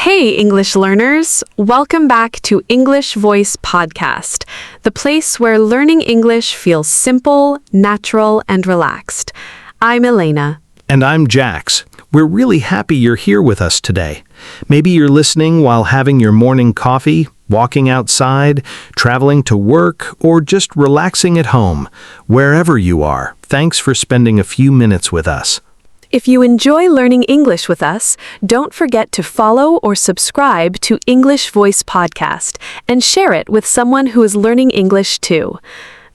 Hey, English learners! Welcome back to English Voice Podcast, the place where learning English feels simple, natural, and relaxed. I'm Elena. And I'm Jax. We're really happy you're here with us today. Maybe you're listening while having your morning coffee, walking outside, traveling to work, or just relaxing at home. Wherever you are, thanks for spending a few minutes with us. If you enjoy learning English with us, don't forget to follow or subscribe to English Voice Podcast and share it with someone who is learning English too.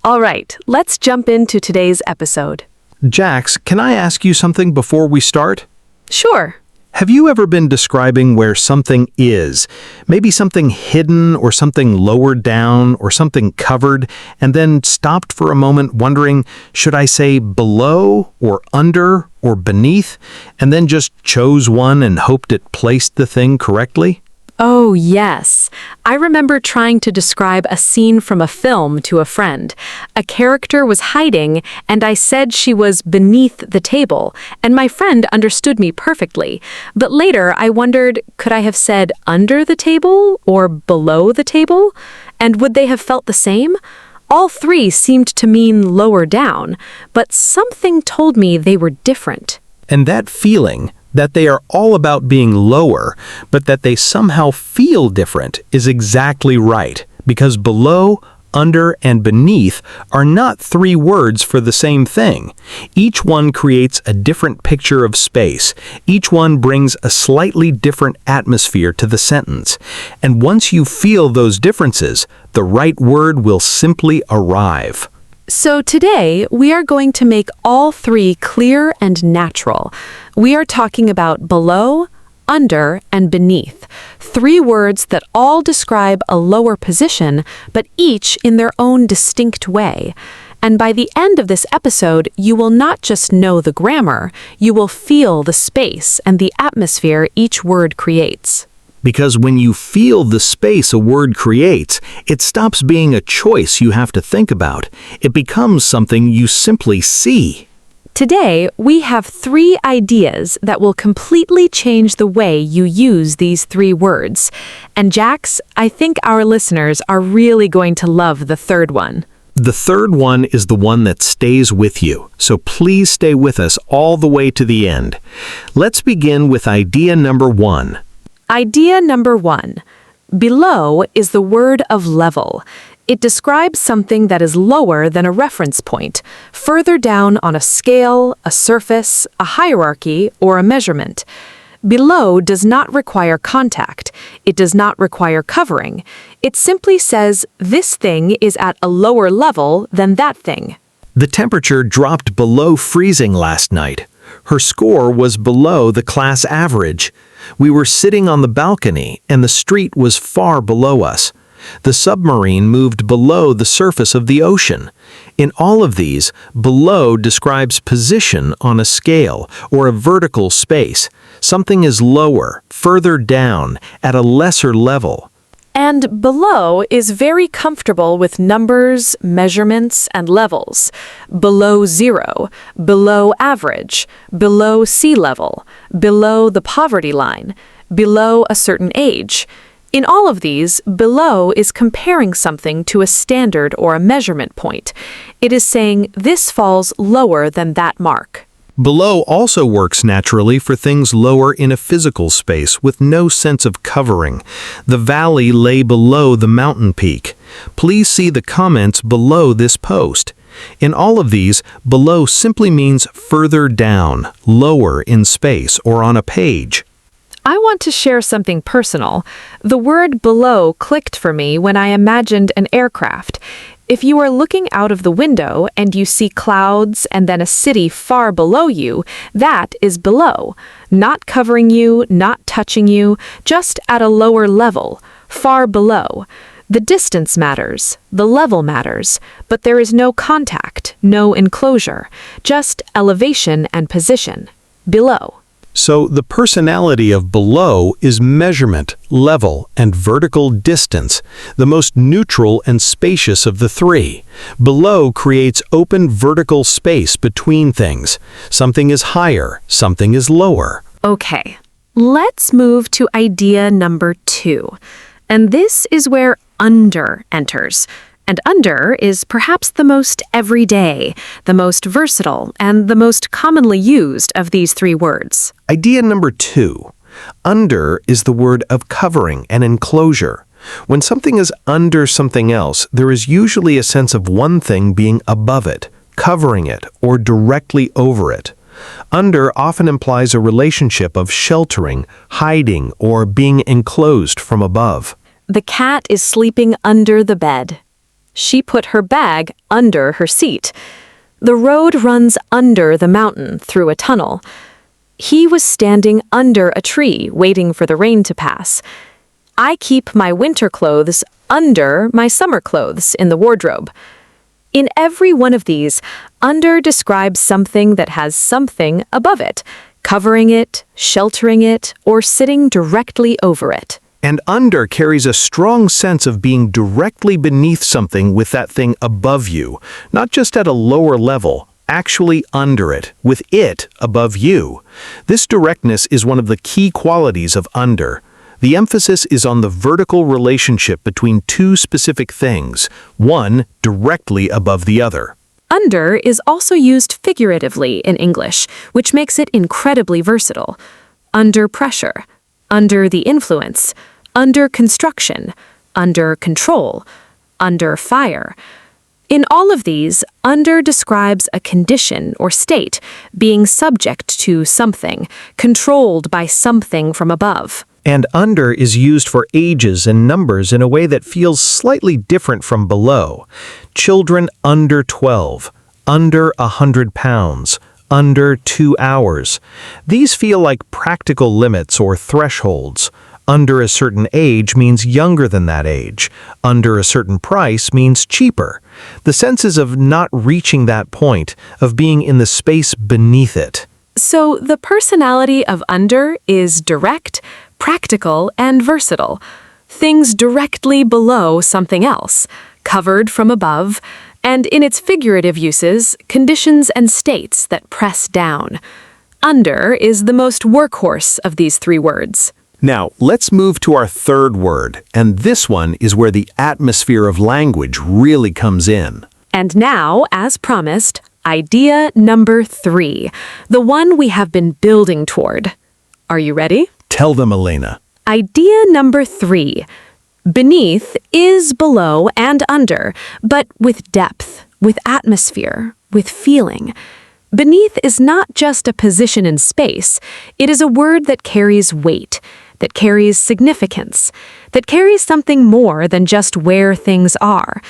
All right, let's jump into today's episode. Jax, can I ask you something before we start? Sure. Have you ever been describing where something is? Maybe something hidden or something lower down or something covered, and then stopped for a moment wondering, should I say below or under or beneath, and then just chose one and hoped it placed the thing correctly? Oh, yes. I remember trying to describe a scene from a film to a friend. A character was hiding, and I said she was beneath the table, and my friend understood me perfectly. But later, I wondered, could I have said under the table or below the table? And would they have felt the same? All three seemed to mean lower down, but something told me they were different. And that feeling, that they are all about being lower, but that they somehow feel different, is exactly right, because below, under, and beneath are not three words for the same thing. Each one creates a different picture of space. Each one brings a slightly different atmosphere to the sentence. And once you feel those differences, the right word will simply arrive. So today, we are going to make all three clear and natural. We are talking about below, under, and beneath. Three words that all describe a lower position, but each in their own distinct way. And by the end of this episode, you will not just know the grammar, you will feel the space and the atmosphere each word creates. Because when you feel the space a word creates, it stops being a choice you have to think about. It becomes something you simply see. Today, we have three ideas that will completely change the way you use these three words. And Jax, I think our listeners are really going to love the third one. The third one is the one that stays with you, so please stay with us all the way to the end. Let's begin with idea number 1. Idea number 1. Below is the word of level. It describes something that is lower than a reference point, further down on a scale, a surface, a hierarchy, or a measurement. Below does not require contact. It does not require covering. It simply says this thing is at a lower level than that thing. The temperature dropped below freezing last night. Her score was below the class average. We were sitting on the balcony, and the street was far below us. The submarine moved below the surface of the ocean. In all of these, below describes position on a scale or a vertical space. Something is lower, further down, at a lesser level. And below is very comfortable with numbers, measurements, and levels. Below 0, below average, below sea level, below the poverty line, below a certain age. In all of these, below is comparing something to a standard or a measurement point. It is saying this falls lower than that mark. Below also works naturally for things lower in a physical space with no sense of covering. The valley lay below the mountain peak. Please see the comments below this post. In all of these, below simply means further down, lower in space or on a page. I want to share something personal. The word below clicked for me when I imagined an aircraft. If you are looking out of the window and you see clouds and then a city far below you, that is below. Not covering you, not touching you, just at a lower level, far below. The distance matters, the level matters, but there is no contact, no enclosure, just elevation and position, below. So the personality of below is measurement, level, and vertical distance, the most neutral and spacious of the three. Below creates open vertical space between things. Something is higher, something is lower. Okay, Let's move to idea number 2. And this is where under enters. And under is perhaps the most everyday, the most versatile, and the most commonly used of these 3 words. Idea number 2. Under is the word of covering and enclosure. When something is under something else, there is usually a sense of one thing being above it, covering it, or directly over it. Under often implies a relationship of sheltering, hiding, or being enclosed from above. The cat is sleeping under the bed. She put her bag under her seat. The road runs under the mountain through a tunnel. He was standing under a tree waiting for the rain to pass. I keep my winter clothes under my summer clothes in the wardrobe. In every one of these, under describes something that has something above it, covering it, sheltering it, or sitting directly over it. And under carries a strong sense of being directly beneath something with that thing above you, not just at a lower level, actually under it, with it above you. This directness is one of the key qualities of under. The emphasis is on the vertical relationship between 2 specific things, one directly above the other. Under is also used figuratively in English, which makes it incredibly versatile. Under pressure, under the influence, under construction, under control, under fire. In all of these, under describes a condition or state, being subject to something, controlled by something from above. And under is used for ages and numbers in a way that feels slightly different from below. Children under 12, under 100 pounds, under 2 hours. These feel like practical limits or thresholds. Under a certain age means younger than that age. Under a certain price means cheaper. The sense is of not reaching that point, of being in the space beneath it. So the personality of under is direct, practical, and versatile. Things directly below something else, covered from above, and in its figurative uses, conditions and states that press down. Under is the most workhorse of these 3 words. Now, let's move to our 3rd word, and this one is where the atmosphere of language really comes in. And now, as promised, idea number 3, the one we have been building toward. Are you ready? Tell them, Elena. Idea number 3. Beneath is below and under, but with depth, with atmosphere, with feeling. Beneath is not just a position in space. It is a word that carries weight, that carries significance, that carries something more than just where things are.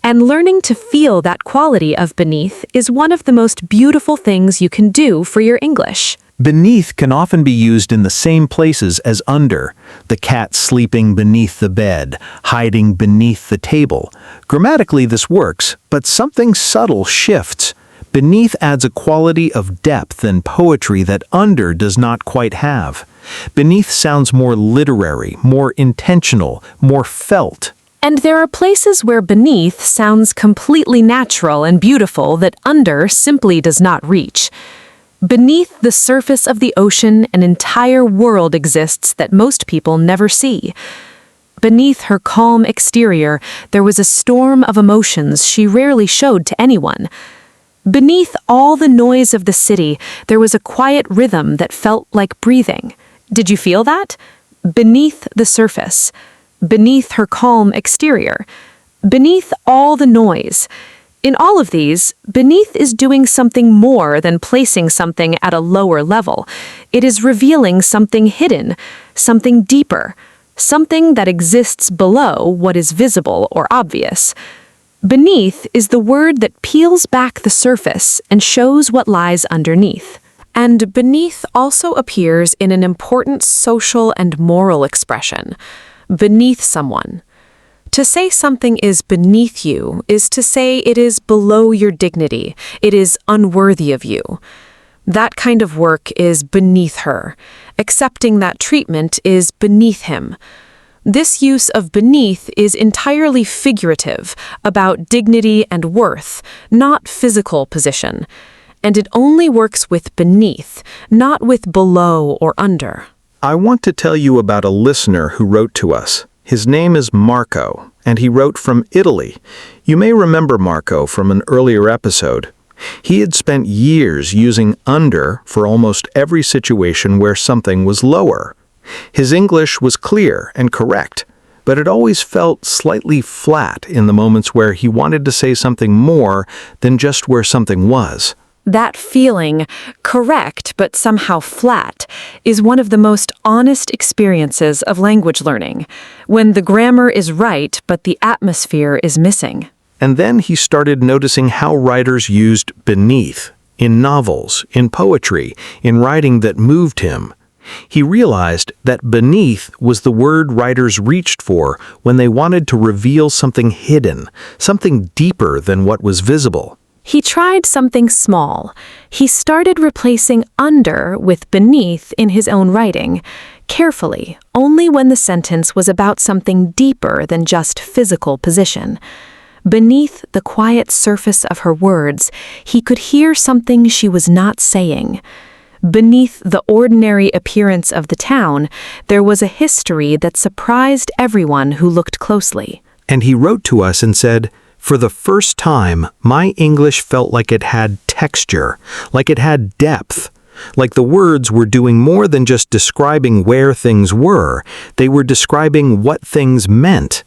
And learning to feel that quality of beneath is one of the most beautiful things you can do for your English. Beneath can often be used in the same places as under. The cat sleeping beneath the bed, hiding beneath the table. Grammatically this works, but something subtle shifts. Beneath adds a quality of depth and poetry that under does not quite have. Beneath sounds more literary, more intentional, more felt. And there are places where beneath sounds completely natural and beautiful that under simply does not reach. Beneath the surface of the ocean, an entire world exists that most people never see. Beneath her calm exterior, there was a storm of emotions she rarely showed to anyone. Beneath all the noise of the city, there was a quiet rhythm that felt like breathing. Did you feel that? Beneath the surface. Beneath her calm exterior. Beneath all the noise. In all of these, beneath is doing something more than placing something at a lower level. It is revealing something hidden, something deeper, something that exists below what is visible or obvious. Beneath is the word that peels back the surface and shows what lies underneath. And beneath also appears in an important social and moral expression. Beneath someone. To say something is beneath you is to say it is below your dignity. It is unworthy of you. That kind of work is beneath her. Accepting that treatment is beneath him. This use of beneath is entirely figurative, about dignity and worth, not physical position. And it only works with beneath, not with below or under. I want to tell you about a listener who wrote to us. His name is Marco, and he wrote from Italy. You may remember Marco from an earlier episode. He had spent years using under for almost every situation where something was lower. His English was clear and correct, but it always felt slightly flat in the moments where he wanted to say something more than just where something was. That feeling, correct but somehow flat, is one of the most honest experiences of language learning, when the grammar is right but the atmosphere is missing. And then he started noticing how writers used beneath, in novels, in poetry, in writing that moved him. He realized that beneath was the word writers reached for when they wanted to reveal something hidden, something deeper than what was visible. He tried something small. He started replacing under with beneath in his own writing, carefully, only when the sentence was about something deeper than just physical position. Beneath the quiet surface of her words, he could hear something she was not saying. Beneath the ordinary appearance of the town, there was a history that surprised everyone who looked closely. And he wrote to us and said, "For the first time, my English felt like it had texture, like it had depth, like the words were doing more than just describing where things were, they were describing what things meant."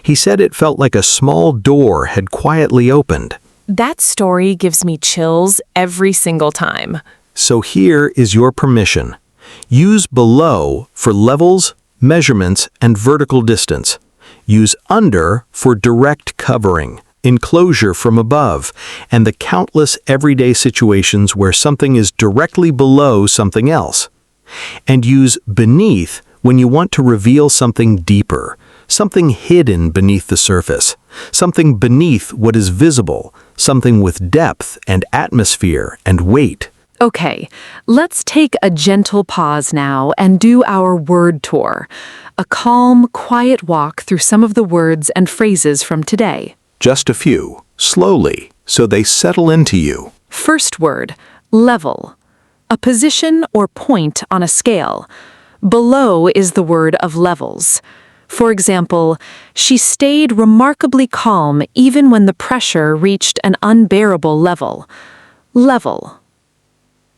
He said it felt like a small door had quietly opened. That story gives me chills every single time. So here is your permission. Use below for levels, measurements, and vertical distance. Use under for direct covering, enclosure from above, and the countless everyday situations where something is directly below something else. And use beneath when you want to reveal something deeper, something hidden beneath the surface, something beneath what is visible, something with depth and atmosphere and weight. Okay, let's take a gentle pause now and do our word tour. A calm, quiet walk through some of the words and phrases from today. Just a few, slowly, so they settle into you. First word, level. A position or point on a scale. Below is the word of levels. For example, she stayed remarkably calm even when the pressure reached an unbearable level. Level.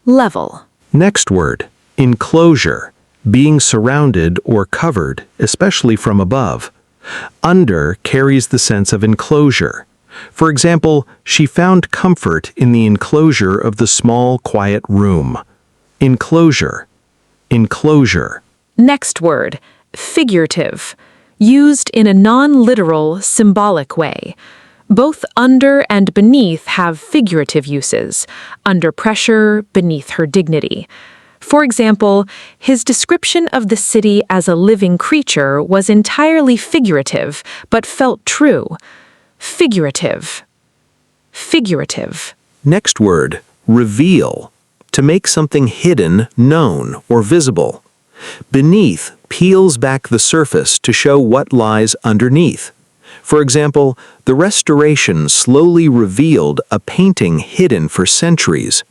Level. Next word, enclosure, being surrounded or covered, especially from above. Under carries the sense of enclosure. For example, she found comfort in the enclosure of the small, quiet room. Enclosure. Enclosure. Next word, figurative, used in a non-literal, symbolic way. Both under and beneath have figurative uses, under pressure, beneath her dignity. For example, his description of the city as a living creature was entirely figurative, but felt true. Figurative. Figurative. Next word, reveal, to make something hidden, known, or visible. Beneath peels back the surface to show what lies underneath. For example, the Restoration slowly revealed a painting hidden for centuries.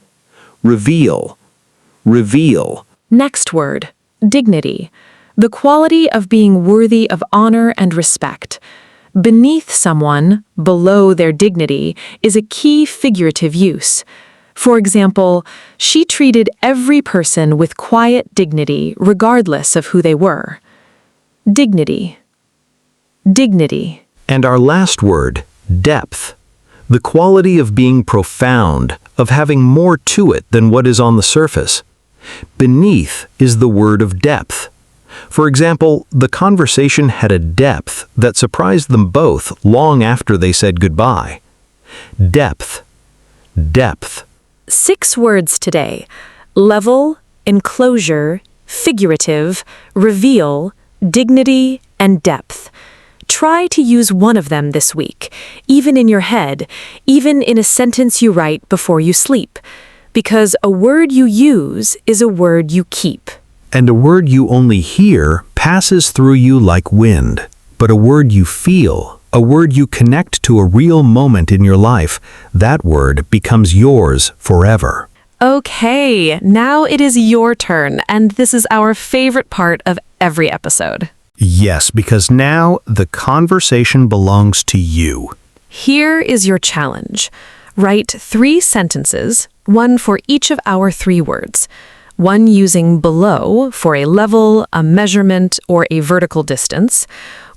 Reveal. Reveal. Next word, dignity. The quality of being worthy of honor and respect. Beneath someone, below their dignity, is a key figurative use. For example, she treated every person with quiet dignity regardless of who they were. Dignity. Dignity. And our last word, depth. The quality of being profound, of having more to it than what is on the surface. Beneath is the word of depth. For example, the conversation had a depth that surprised them both long after they said goodbye. Depth. Depth. 6 words today: level, enclosure, figurative, reveal, dignity, and depth. Try to use one of them this week, even in your head, even in a sentence you write before you sleep. Because a word you use is a word you keep. And a word you only hear passes through you like wind. But a word you feel, a word you connect to a real moment in your life, that word becomes yours forever. Okay, now it is your turn, and this is our favorite part of every episode. Yes, because now the conversation belongs to you. Here is your challenge. Write 3 sentences, one for each of our 3 words. One using below for a level, a measurement, or a vertical distance.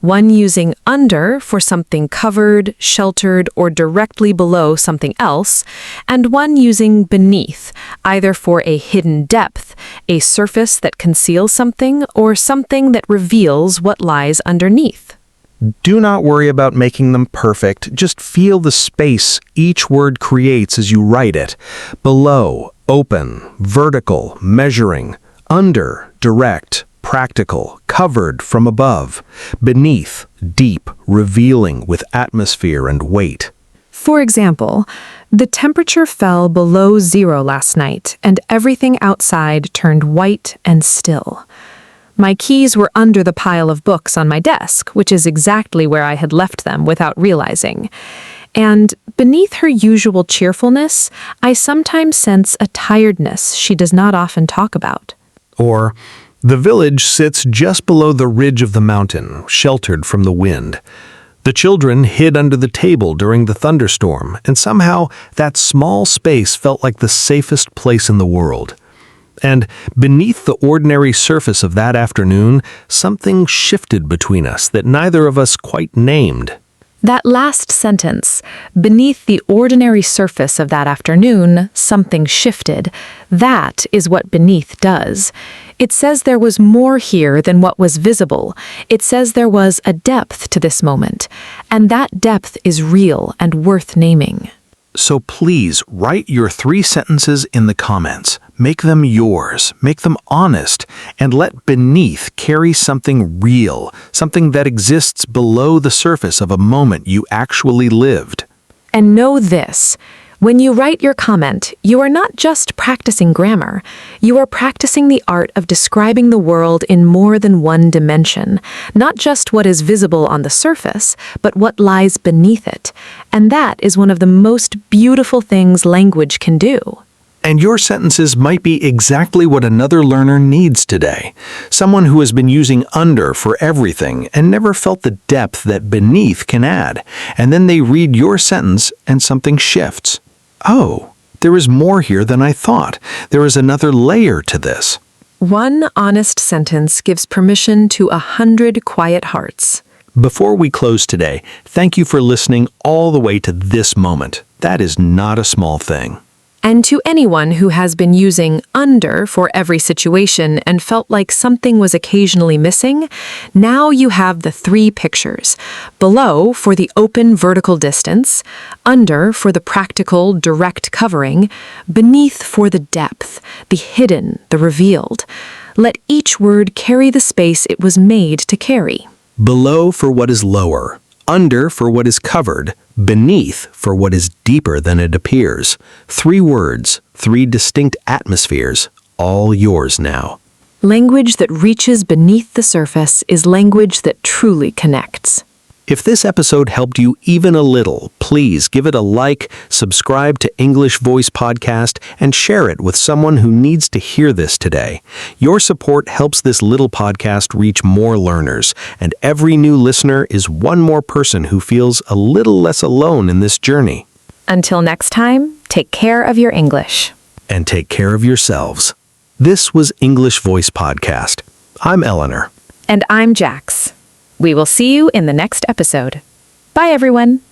One using under for something covered, sheltered, or directly below something else. And one using beneath, either for a hidden depth, a surface that conceals something, or something that reveals what lies underneath. Do not worry about making them perfect. Just feel the space each word creates as you write it. Below, open, vertical, measuring. Under, direct, practical, covered from above. Beneath, deep, revealing with atmosphere and weight. For example, the temperature fell below 0 last night, and everything outside turned white and still. My keys were under the pile of books on my desk, which is exactly where I had left them without realizing. And beneath her usual cheerfulness, I sometimes sense a tiredness she does not often talk about. Or, the village sits just below the ridge of the mountain, sheltered from the wind. The children hid under the table during the thunderstorm, and somehow that small space felt like the safest place in the world. And beneath the ordinary surface of that afternoon, something shifted between us that neither of us quite named. That last sentence, beneath the ordinary surface of that afternoon, something shifted. That is what beneath does. It says there was more here than what was visible. It says there was a depth to this moment, and that depth is real and worth naming. So please write your 3 sentences in the comments. Make them yours, make them honest, and let beneath carry something real, something that exists below the surface of a moment you actually lived. And know this, when you write your comment, you are not just practicing grammar. You are practicing the art of describing the world in more than one dimension, not just what is visible on the surface, but what lies beneath it. And that is one of the most beautiful things language can do. And your sentences might be exactly what another learner needs today. Someone who has been using under for everything and never felt the depth that beneath can add. And then they read your sentence and something shifts. Oh, there is more here than I thought. There is another layer to this. One honest sentence gives permission to 100 quiet hearts. Before we close today, thank you for listening all the way to this moment. That is not a small thing. And to anyone who has been using under for every situation and felt like something was occasionally missing, now you have the 3 pictures. Below for the open vertical distance, under for the practical direct covering, beneath for the depth, the hidden, the revealed. Let each word carry the space it was made to carry. Below for what is lower, under for what is covered, beneath for what is deeper than it appears. 3 words, 3 distinct atmospheres, all yours now. Language that reaches beneath the surface is language that truly connects. If this episode helped you even a little, please give it a like, subscribe to English Voice Podcast, and share it with someone who needs to hear this today. Your support helps this little podcast reach more learners, and every new listener is one more person who feels a little less alone in this journey. Until next time, take care of your English. And take care of yourselves. This was English Voice Podcast. I'm Eleanor. And I'm Jax. We will see you in the next episode. Bye, everyone.